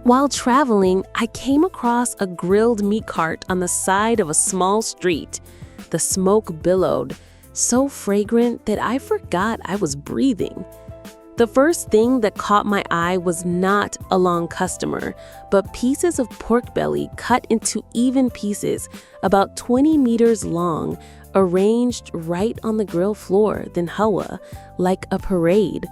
While traveling, I came across a grilled meat cart on the side of a small street. The smoke billowed, so fragrant that I forgot I was breathing. The first thing that caught my eye was not a long customer, but pieces of pork belly cut into even pieces, about 20 meters long, arranged right on the grill floor, then hawa, like a parade.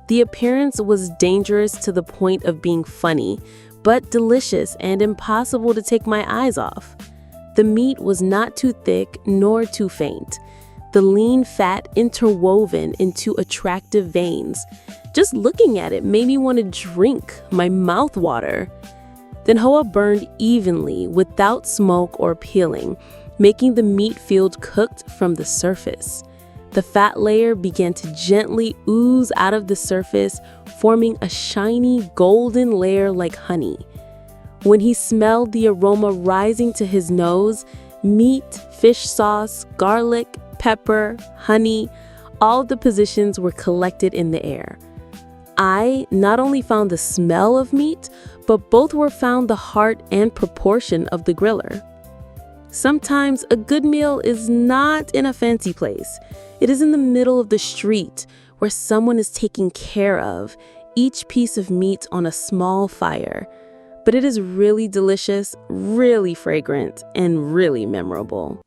The appearance was dangerous to the point of being funny, but delicious and impossible to take my eyes off. The meat was not too thick nor too faint. The lean fat interwoven into attractive veins. Just looking at it made me want to drink, my mouth water. Then hawa burned evenly without smoke or peeling, making the meat feel cooked from the surface. The fat layer began to gently ooze out of the surface, forming a shiny golden layer like honey. When he smelled the aroma rising to his nose, meat, fish sauce, garlic, pepper, honey, all the positions were collected in the air. I not only found the smell of meat, but both were found the heart and proportion of the griller. Sometimes a good meal is not in a fancy place. It is in the middle of the street where someone is taking care of each piece of meat on a small fire. But it is really delicious, really fragrant, and really memorable.